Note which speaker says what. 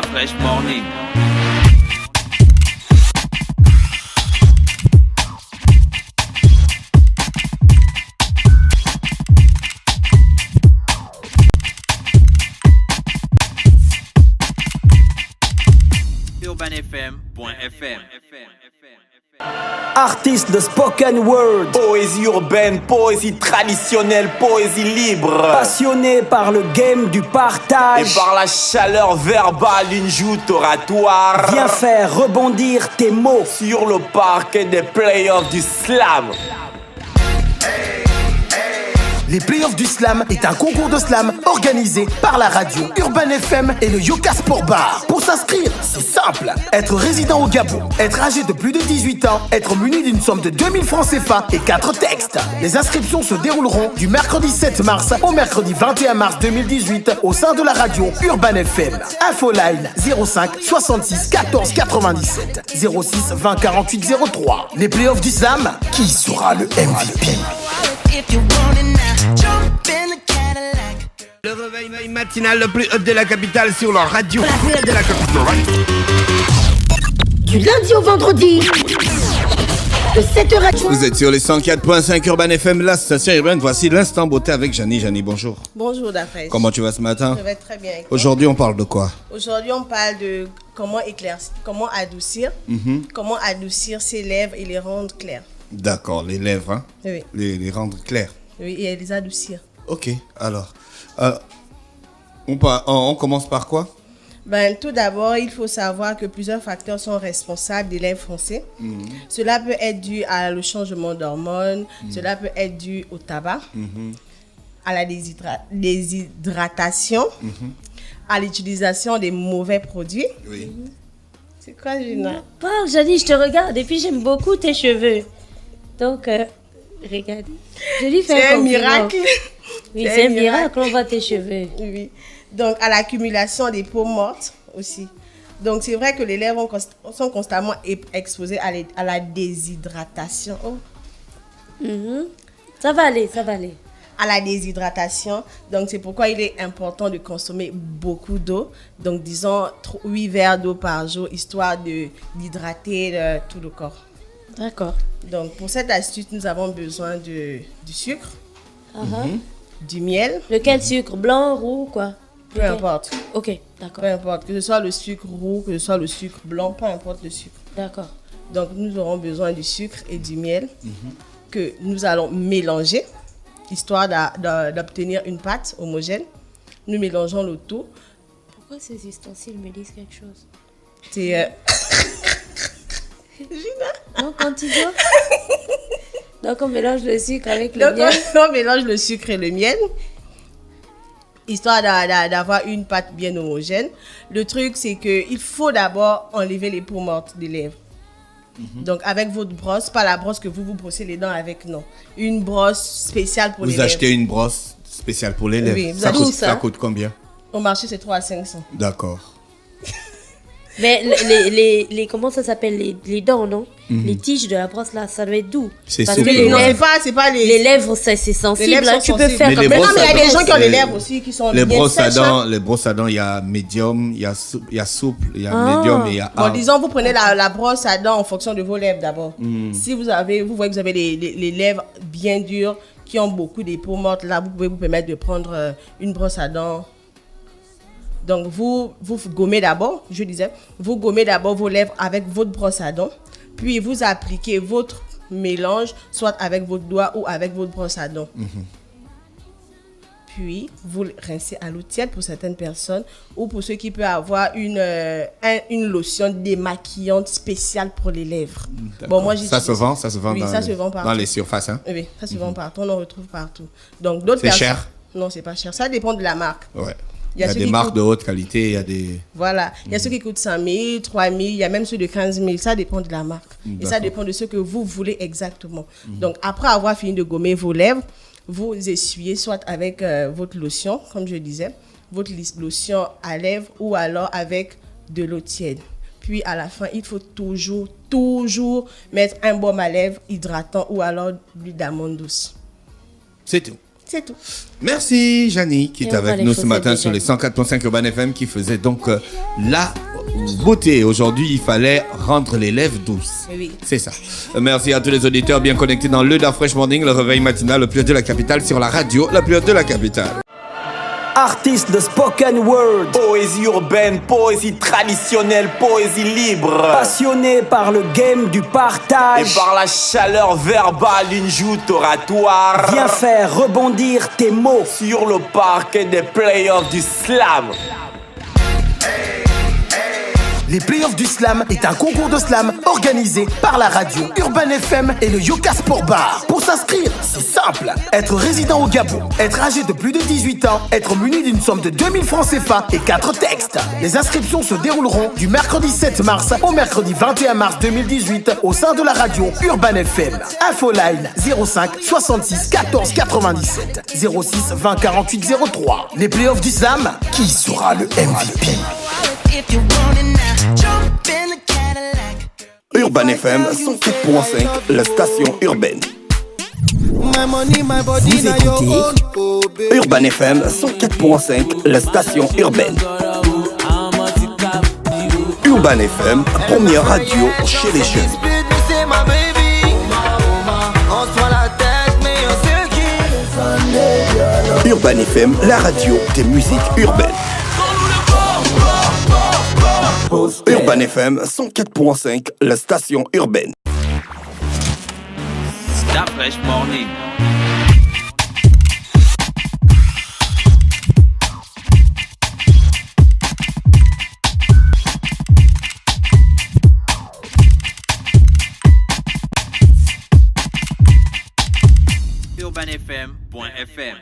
Speaker 1: La Fresh Morning. UrbanFM.fm.
Speaker 2: Artiste de spoken word,
Speaker 3: poésie urbaine, poésie traditionnelle, poésie libre,
Speaker 2: passionné par le game du partage
Speaker 3: et par la chaleur verbale d'une joute oratoire,
Speaker 2: viens faire rebondir tes mots
Speaker 3: sur le parquet des playoffs du slam.
Speaker 4: Les Playoffs du Slam est un concours de slam organisé par la radio Urban FM et le Yoka Sport Bar. Pour s'inscrire, c'est simple. Être résident au Gabon, être âgé de plus de 18 ans, être muni d'une somme de 2000 francs CFA et 4 textes. Les inscriptions se dérouleront du mercredi 7 mars au mercredi 21 mars 2018 au sein de la radio Urban FM. Infoline 05 66 14 97 06 20 48 03. Les Playoffs du Slam, qui sera le MVP?
Speaker 5: Le réveil matinal le plus hot de la capitale sur la radio. La plus hot de la capitale.
Speaker 6: Du lundi au vendredi, de 7h à 8h.
Speaker 5: Vous êtes sur les 104.5 Urban FM, la station urbaine. Voici l'instant beauté avec Janie. Janie, bonjour.
Speaker 7: Bonjour Dafresh.
Speaker 5: Comment tu vas ce matin?
Speaker 7: Je vais très bien.
Speaker 5: Aujourd'hui, on parle de quoi?
Speaker 7: Aujourd'hui, on parle de comment éclaircir, comment adoucir ses lèvres et les rendre claires.
Speaker 5: D'accord, les lèvres, hein?
Speaker 7: Oui.
Speaker 5: Les rendre claires.
Speaker 7: Oui, et les adoucir.
Speaker 5: Ok, alors, on commence par quoi?
Speaker 7: Tout d'abord, il faut savoir que plusieurs facteurs sont responsables des lèvres foncées. Cela peut être dû à le changement d'hormones, cela peut être dû au tabac, à la déshydratation, à l'utilisation des mauvais produits.
Speaker 5: Oui.
Speaker 7: C'est quoi, Gina?
Speaker 6: Parle, Janie, je te regarde et puis j'aime beaucoup tes cheveux. Donc, regarde. Je lui fais
Speaker 7: C'est un miracle.
Speaker 6: Oui, c'est un miracle, on voit tes cheveux.
Speaker 7: Oui. Donc, à l'accumulation des peaux mortes aussi. Donc, c'est vrai que les lèvres sont constamment exposées à la déshydratation. Oh.
Speaker 6: Ça va aller, ça va aller.
Speaker 7: À la déshydratation. Donc, c'est pourquoi il est important de consommer beaucoup d'eau. Donc, disons 8 verres d'eau par jour, histoire d'hydrater tout le corps.
Speaker 6: D'accord.
Speaker 7: Donc, pour cette astuce, nous avons besoin du sucre, du miel.
Speaker 6: Lequel sucre? Blanc, roux, quoi?
Speaker 7: Peu importe.
Speaker 6: Ok, d'accord.
Speaker 7: Peu importe. Que ce soit le sucre roux, que ce soit le sucre blanc, peu importe le sucre.
Speaker 6: D'accord.
Speaker 7: Donc, nous aurons besoin du sucre et du miel que nous allons mélanger, histoire d'obtenir une pâte homogène. Nous mélangeons le tout.
Speaker 6: Pourquoi ces ustensiles me disent quelque chose?
Speaker 7: C'est...
Speaker 6: Non, continue. Donc, on mélange le sucre avec le miel.
Speaker 7: On mélange le sucre et le miel, histoire d'avoir une pâte bien homogène. Le truc, c'est qu'il faut d'abord enlever les peaux mortes des lèvres. Donc, avec votre brosse, pas la brosse que vous brossez les dents avec, non. Une brosse spéciale pour les lèvres.
Speaker 5: Vous achetez une brosse spéciale pour les lèvres?
Speaker 7: Oui,
Speaker 5: Ça coûte combien?
Speaker 7: Au marché, c'est 3 à 500.
Speaker 5: D'accord.
Speaker 6: Mais comment ça s'appelle, les dents, non? Les tiges de la brosse là, ça doit être doux.
Speaker 5: C'est
Speaker 6: parce
Speaker 5: souple,
Speaker 6: que
Speaker 7: Non, c'est pas les...
Speaker 6: les lèvres, c'est sensible.
Speaker 7: Les lèvres
Speaker 6: Hein,
Speaker 7: sont
Speaker 6: tu peux
Speaker 7: sensibles.
Speaker 6: faire
Speaker 5: Mais
Speaker 6: comme
Speaker 5: les
Speaker 6: ça.
Speaker 7: Mais non, mais il y a des gens qui ont
Speaker 5: Les-
Speaker 7: les lèvres aussi qui sont
Speaker 5: Les
Speaker 7: bien
Speaker 5: brosses à
Speaker 7: sèches.
Speaker 5: dents, il y a médium, il y a souple, il y a médium et il y a
Speaker 7: Bon,
Speaker 5: hard.
Speaker 7: disons, vous prenez la brosse à dents en fonction de vos lèvres d'abord. Si vous voyez que vous avez les lèvres bien dures, qui ont beaucoup de peaux mortes, là, vous pouvez vous permettre de prendre une brosse à dents. Donc, vous gommez d'abord, vous gommez d'abord vos lèvres avec votre brosse à dents, puis vous appliquez votre mélange, soit avec votre doigt ou avec votre brosse à dents. Puis, vous le rincez à l'eau tiède pour certaines personnes ou pour ceux qui peuvent avoir une lotion démaquillante spéciale pour les lèvres. Bon, moi,
Speaker 5: Ça se vend
Speaker 7: Oui, ça se vend partout.
Speaker 5: dans les surfaces. Hein?
Speaker 7: Oui, ça se vend partout, on en retrouve partout. Donc, d'autres
Speaker 5: C'est
Speaker 7: personnes...
Speaker 5: cher?
Speaker 7: Non, c'est pas cher. Ça dépend de la marque.
Speaker 5: Ouais.
Speaker 7: Il
Speaker 5: Il y a
Speaker 7: ceux
Speaker 5: des
Speaker 7: qui
Speaker 5: marques
Speaker 7: coûtent-
Speaker 5: de haute qualité, il y a des...
Speaker 7: Voilà. Il y a ceux qui coûtent 5 000, 3 000, il y a même ceux de 15 000. Ça dépend de la marque. Et ça
Speaker 5: D'accord.
Speaker 7: dépend de ce que vous voulez exactement. Donc, après avoir fini de gommer vos lèvres, vous essuyez soit avec votre lotion, comme je disais, votre lotion à lèvres ou alors avec de l'eau tiède. Puis, à la fin, il faut toujours mettre un baume à lèvres hydratant ou alors de l'huile d'amande douce.
Speaker 5: C'est tout.
Speaker 6: C'est tout.
Speaker 5: Merci Janie qui
Speaker 6: Et
Speaker 5: est
Speaker 6: on va
Speaker 5: avec
Speaker 6: les
Speaker 5: nous ce
Speaker 6: chaussettes
Speaker 5: matin
Speaker 6: de
Speaker 5: sur les
Speaker 6: Janie.
Speaker 5: 104.5 Urban FM qui faisait donc la beauté. Aujourd'hui, il fallait rendre les lèvres douces.
Speaker 7: Oui.
Speaker 5: C'est ça. Merci à tous les auditeurs bien connectés dans le Da Fresh Morning, le réveil matinal le plus haut de la capitale sur la radio, la plus haute de la capitale.
Speaker 2: Artistes de spoken word,
Speaker 3: Poésie urbaine, poésie traditionnelle, poésie libre.
Speaker 2: passionnés par le game du
Speaker 3: Et
Speaker 2: partage.
Speaker 3: par la chaleur verbale d'une joute oratoire.
Speaker 2: Viens faire rebondir tes mots.
Speaker 3: Sur le parquet des playoffs du slam.
Speaker 4: Les playoffs du slam est un concours de slam organisé par la radio Urban FM et le Yoka Sport Bar. Pour s'inscrire, c'est simple. Être résident au Gabon, être âgé de plus de 18 ans, être muni d'une somme de 2000 francs CFA et 4 textes. Les inscriptions se dérouleront du mercredi 7 mars au mercredi 21 mars 2018 au sein de la radio Urban FM. Infoline 05 66 14 97 06 20 48 03. Les playoffs du slam, qui sera le MVP?
Speaker 3: Urban FM 104.5, la station urbaine.
Speaker 2: Vous écoutez
Speaker 3: Urban FM 104.5, la station urbaine. Urban FM, première radio chez les jeunes. Urban FM, la radio des musiques urbaines. Urban FM 104.5, la station urbaine.
Speaker 1: Da Fresh Morning. UrbanFM.fm